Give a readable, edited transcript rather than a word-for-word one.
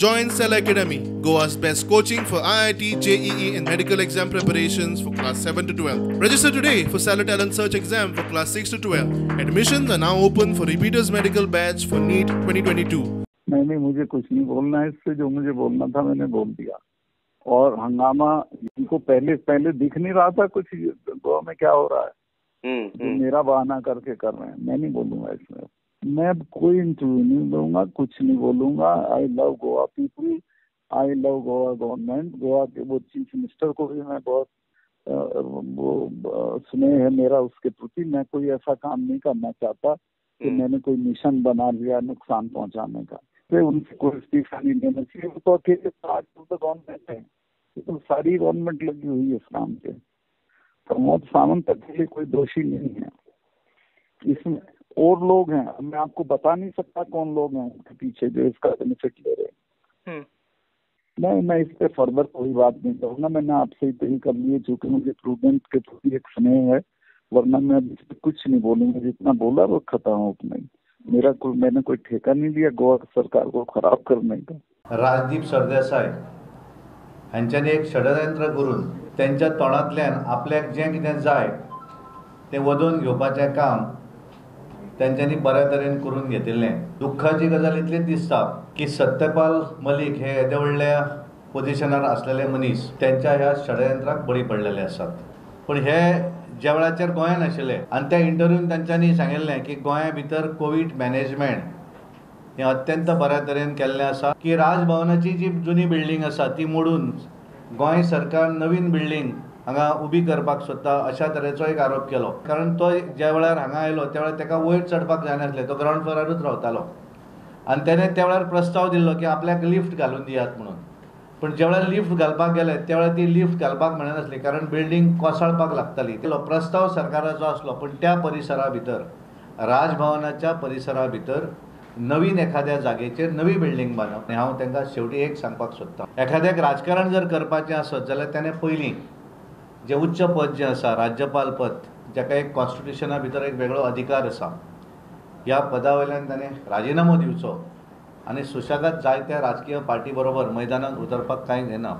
Join Cell Academy, Goa's best coaching for IIT, JEE and medical exam preparations for class 7 to 12. Register today for Cell Talent Search exam for class 6 to 12. Admissions are now open for repeaters medical batch for NEET 2022. नहीं, मुझे कुछ नहीं बोलना है इससे। जो मुझे बोलना था मैंने बोल दिया। और हंगामा इनको पहले दिख नहीं रहा था कुछ गोवा में क्या हो रहा है। जो मेरा बहाना करके कर रहे हैं, मैं नहीं बोलूंगा इसमें। मैं कोई इंटरव्यू नहीं दूंगा, कुछ नहीं बोलूंगा। I love Goa people, I love Goa government. Goa के वो चीफ मिनिस्टर को भी मैं बहुत वो स्नेह है मेरा उसके प्रति। मैं कोई ऐसा काम नहीं करना चाहता कि मैंने कोई मिशन बना लिया नुकसान पहुंचाने का। उनसे कोई इस्तीफा नहीं देना चाहिए। वो तो अकेले गवर्नमेंट है, तो सारी गवर्नमेंट लगी हुई है इस काम पे। प्रमोद सावंत अकेले कोई दोषी नहीं है इसमें, और लोग हैं। मैं आपको बता नहीं सकता कौन लोग हैं उनके पीछे जो इसका बेनिफिट ले रहे हैं। मैं इस पे फर्दर कोई बात नहीं करूंगा। मैंने आपसे ही तय कर लिए, चूंकि मुझे प्रूडेंट के प्रति एक स्नेह है, वरना मैं कुछ नहीं बोलूंगा। जितना बोला वो खत्म हो नहीं। मैंने कोई ठेका नहीं लिया गोवा सरकार को खराब करने का। राजदीप सरदेसाय हांच्यांनी एक षडयंत्र करून त्यांच्या तोंडांतल्यान आपल्याक जें कितें जाय तें वदोवन घेवपाचें काम त्यांच्यानी बऱ्या तरेन करून घेतिल्लें। दुख्खाची गजाल इतलीच दिसता की सत्यपाल मलीक हे येदे व्हडल्या पोजिशनार आसलेले मनीस त्यांच्या ह्या षडयंत्राक बळी पडलेले आसात। पण हे ज्या वेळाचेर गोंयांत आशिल्ले आनी त्या इंटरव्यून तांच्यांनी सांगिल्लें की गोंया भितर कोवीड मॅनेजमेंट हें अत्यंत बऱ्या तरेन केल्लें आसा, की राजभवनाची जी जुनी बिल्डींग आसा ती मोडून गोंय सरकार नवीन बिल्डींग हांगा उबी करपाक सोदता, अशा तरेचो एक आरोप केलो। कारण तो ज्या वेळार हांगा आयलो त्या वेळार ताका वयर चडपाक जायनासलें, तो ग्रावंड फ्लोरारूच रावतालो आनी ताणें त्या वेळार प्रस्ताव दिल्लो की आपल्याक लिफ्ट घालून दियात म्हणून। पण ज्या वेळार लिफ्ट घालपाक गेले त्या वेळार ती लिफ्ट घालपाक मेळनासली, कारण बिल्डींग कोसळपाक लागताली। प्रस्ताव सरकाराचो आसलो, पण त्या परिसरा भितर राजभवनाच्या परिसरा भितर नवीन एखाद्या जागेचेर नवी बिल्डींग बांदप। हांव तांकां शेवटी एक सांगपाक सोदतां, एखाद्याक राजकारण जर करपाचें आसत जाल्यार ताणें पयलीं जें उच्च पद जें आसा राज्यपाल पद, जाका एक कॉन्स्टिट्युशना भितर एक वेगळो अधिकार आसा, ह्या पदा वयल्यान ताणें राजिनामो दिवचो आनी सुशेगाद जाय त्या राजकीय पार्टी बरोबर मैदानात उतरपाक कांय जायना।